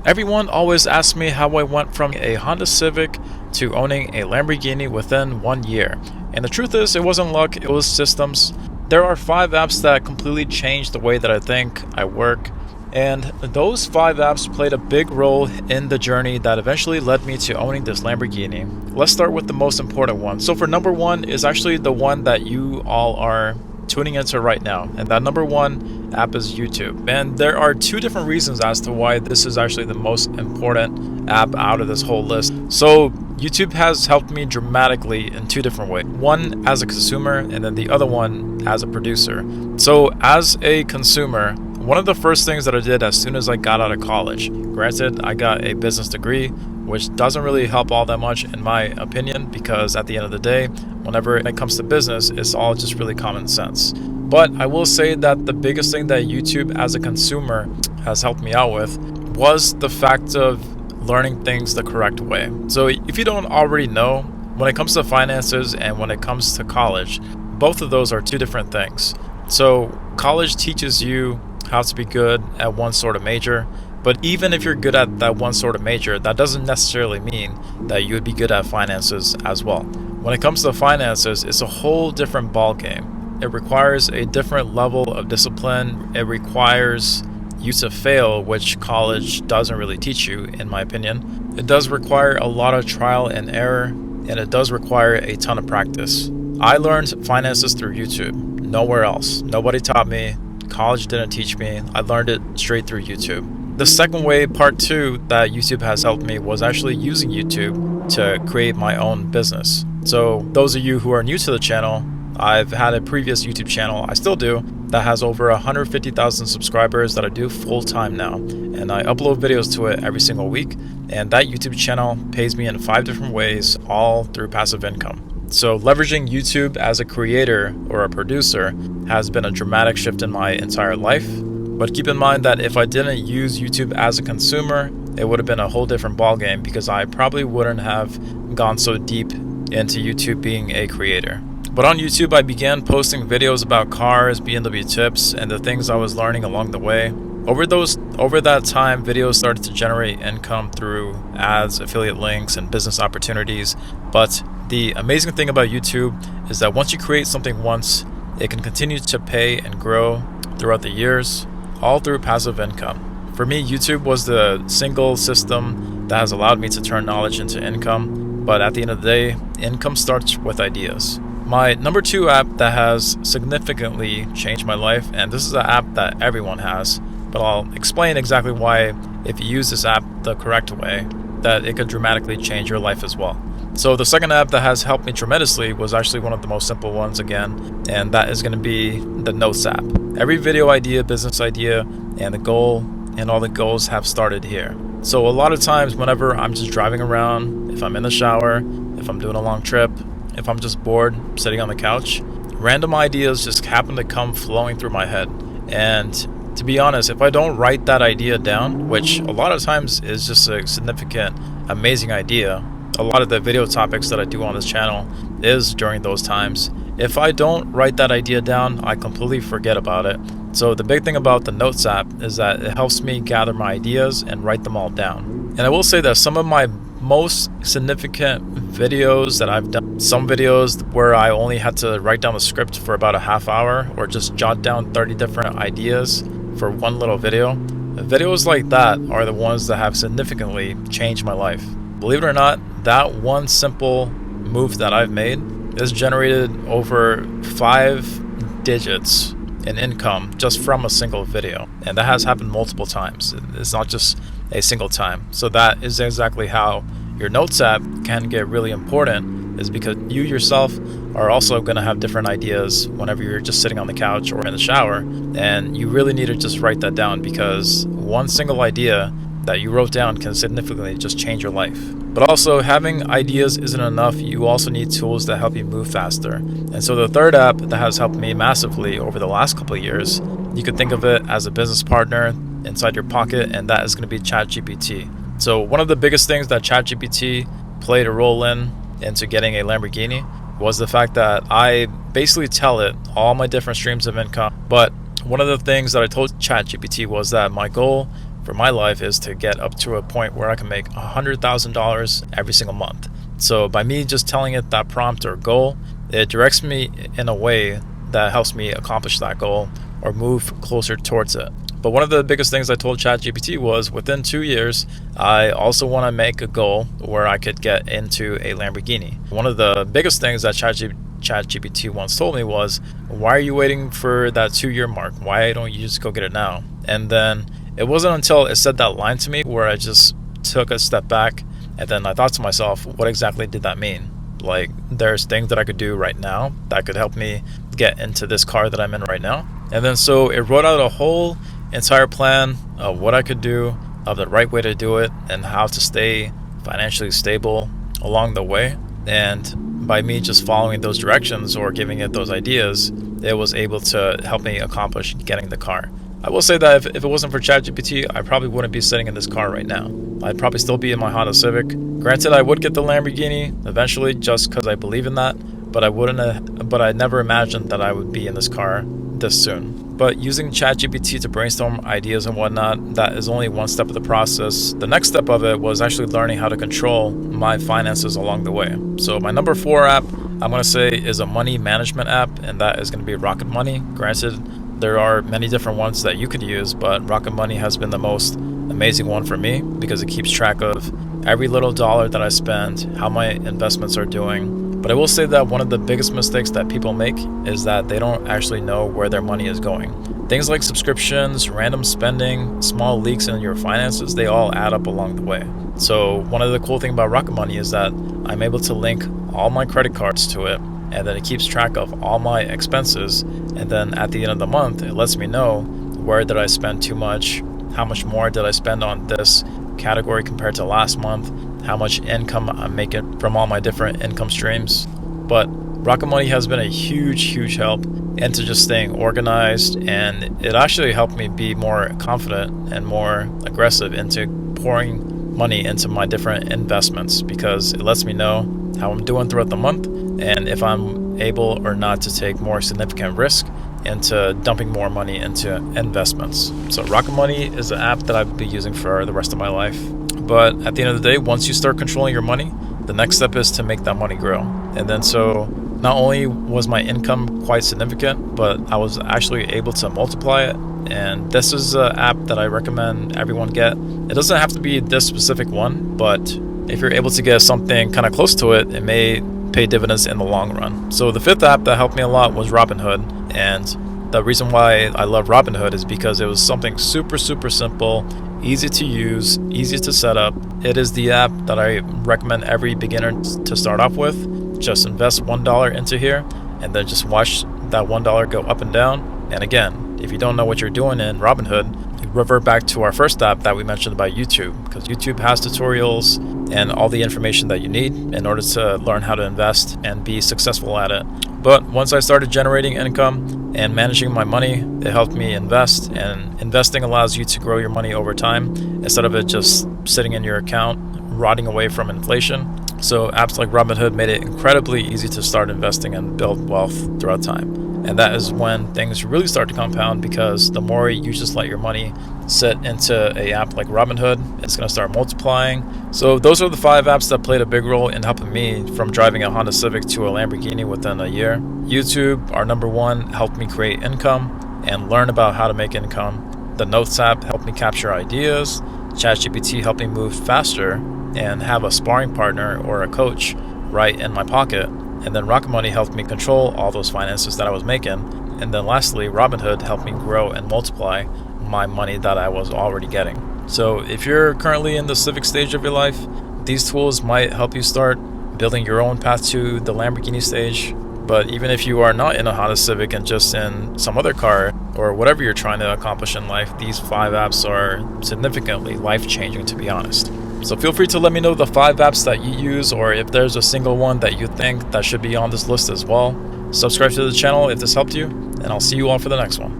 Everyone always asks me how I went from a Honda Civic to owning a Lamborghini within 1 year. And the truth is, it wasn't luck, it was systems. There are 5 apps that completely changed the way that I think, I work. And those 5 apps played a big role in the journey that eventually led me to owning this Lamborghini. Let's start with the most important one. So for number one is actually the one that you all are tuning into right now, and that number one app is YouTube. And there are 2 different reasons as to why this is actually the most important app out of this whole list. So YouTube has helped me dramatically in 2 different ways. One as a consumer, and then the other one as a producer. So as a consumer, one of the first things that I did as soon as I got out of college, granted I got a business degree, which doesn't really help all that much in my opinion, because at the end of the day, whenever it comes to business, it's all just really common sense. But I will say that the biggest thing that YouTube as a consumer has helped me out with was the fact of learning things the correct way. So if you don't already know, when it comes to finances and when it comes to college, both of those are 2 different things. So college teaches you how to be good at one sort of major, but even if you're good at that one sort of major, that doesn't necessarily mean that you would be good at finances as well. When it comes to finances, it's a whole different ball game. It requires a different level of discipline. It requires you to fail, which college doesn't really teach you, in my opinion. It does require a lot of trial and error, and it does require a ton of practice. I learned finances through YouTube, nowhere else. Nobody taught me. College didn't teach me. I learned it straight through YouTube. The second way, part 2, that YouTube has helped me was actually using YouTube to create my own business. So those of you who are new to the channel, I've had a previous YouTube channel, I still do, that has over 150,000 subscribers that I do full time now. And I upload videos to it every single week. And that YouTube channel pays me in 5 different ways, all through passive income. So leveraging YouTube as a creator or a producer has been a dramatic shift in my entire life. But keep in mind that if I didn't use YouTube as a consumer, it would have been a whole different ballgame, because I probably wouldn't have gone so deep into YouTube being a creator. But on YouTube, I began posting videos about cars, BMW tips, and the things I was learning along the way. Over that time, videos started to generate income through ads, affiliate links, and business opportunities. But the amazing thing about YouTube is that once you create something once, it can continue to pay and grow throughout the years, all through passive income. For me, YouTube was the single system that has allowed me to turn knowledge into income. But at the end of the day, income starts with ideas. My number 2 app that has significantly changed my life, and this is an app that everyone has, but I'll explain exactly why, if you use this app the correct way, that it could dramatically change your life as well. So the second app that has helped me tremendously was actually one of the most simple ones again, and that is going to be the Notes app. Every video idea, business idea, and the goal, and all the goals have started here. So a lot of times whenever I'm just driving around, if I'm in the shower, if I'm doing a long trip, if I'm just bored sitting on the couch, random ideas just happen to come flowing through my head. And to be honest, if I don't write that idea down, which a lot of times is just a significant, amazing idea, a lot of the video topics that I do on this channel is during those times. If I don't write that idea down, I completely forget about it. So the big thing about the Notes app is that it helps me gather my ideas and write them all down. And I will say that some of my most significant videos that I've done, some videos where I only had to write down the script for about a half hour or just jot down 30 different ideas for one little video. Videos like that are the ones that have significantly changed my life. Believe it or not, that one simple move that I've made has generated over 5 digits in income just from a single video. And that has happened multiple times. It's not just a single time. So that is exactly how your Notes app can get really important, is because you yourself are also going to have different ideas whenever you're just sitting on the couch or in the shower, and you really need to just write that down, because one single idea that you wrote down can significantly just change your life. But also, having ideas isn't enough. You also need tools that help you move faster. And so the third app that has helped me massively over the last couple of years, you could think of it as a business partner inside your pocket, and that is going to be ChatGPT. So one of the biggest things that ChatGPT played a role into getting a Lamborghini was the fact that I basically tell it all my different streams of income. But one of the things that I told ChatGPT was that my goal for my life is to get up to a point where I can make $100,000 every single month. So by me just telling it that prompt or goal, it directs me in a way that helps me accomplish that goal or move closer towards it. But one of the biggest things I told ChatGPT was within 2 years, I also want to make a goal where I could get into a Lamborghini. One of the biggest things that ChatGPT once told me was, why are you waiting for that 2-year mark? Why don't you just go get it now? And then it wasn't until it said that line to me where I just took a step back and then I thought to myself, what exactly did that mean? Like, there's things that I could do right now that could help me get into this car that I'm in right now. And then so it wrote out a whole entire plan of what I could do, of the right way to do it, and how to stay financially stable along the way. And by me just following those directions or giving it those ideas, it was able to help me accomplish getting the car. I will say that if it wasn't for ChatGPT, I probably wouldn't be sitting in this car right now. I'd probably still be in my Honda Civic. Granted, I would get the Lamborghini eventually just because I believe in that, but I never imagined that I would be in this car this soon. But using ChatGPT to brainstorm ideas and whatnot, that is only one step of the process. The next step of it was actually learning how to control my finances along the way. So my number 4 app, I'm going to say, is a money management app, and that is going to be Rocket Money. Granted, there are many different ones that you could use, but Rocket Money has been the most amazing one for me because it keeps track of every little dollar that I spend, how my investments are doing. But I will say that one of the biggest mistakes that people make is that they don't actually know where their money is going. Things like subscriptions, random spending, small leaks in your finances, they all add up along the way. So one of the cool things about Rocket Money is that I'm able to link all my credit cards to it, and then it keeps track of all my expenses, and then at the end of the month it lets me know where did I spend too much, how much more did I spend on this category compared to last month, how much income I'm making from all my different income streams. But Rocket Money has been a huge help into just staying organized, and it actually helped me be more confident and more aggressive into pouring money into my different investments because it lets me know how I'm doing throughout the month and if I'm able or not to take more significant risk into dumping more money into investments. So Rocket Money is an app that I'll be using for the rest of my life. But at the end of the day, once you start controlling your money, the next step is to make that money grow. And then so not only was my income quite significant, but I was actually able to multiply it. And this is an app that I recommend everyone get. It doesn't have to be this specific one, but if you're able to get something kind of close to it, it may pay dividends in the long run. So the 5th app that helped me a lot was Robinhood. And the reason why I love Robinhood is because it was something super simple, easy to use, easy to set up. It is the app that I recommend every beginner to start off with. Just invest $1 into here and then just watch that $1 go up and down. And again, if you don't know what you're doing in Robinhood, you revert back to our first app that we mentioned about YouTube, because YouTube has tutorials and all the information that you need in order to learn how to invest and be successful at it. But once I started generating income and managing my money, it helped me invest, and investing allows you to grow your money over time instead of it just sitting in your account, rotting away from inflation. So apps like Robinhood made it incredibly easy to start investing and build wealth throughout time. And that is when things really start to compound, because the more you just let your money sit into an app like Robinhood, it's going to start multiplying. So those are the 5 apps that played a big role in helping me from driving a Honda Civic to a Lamborghini within a year. YouTube, our number 1, helped me create income and learn about how to make income. The Notes app helped me capture ideas. ChatGPT helped me move faster and have a sparring partner or a coach right in my pocket. And then Rocket Money helped me control all those finances that I was making. And then lastly, Robinhood helped me grow and multiply my money that I was already getting. So if you're currently in the civic stage of your life, these tools might help you start building your own path to the Lamborghini stage. But even if you are not in a Honda Civic and just in some other car or whatever you're trying to accomplish in life, these 5 apps are significantly life-changing, to be honest. So feel free to let me know the 5 apps that you use, or if there's a single one that you think that should be on this list as well. Subscribe to the channel if this helped you, and I'll see you all for the next one.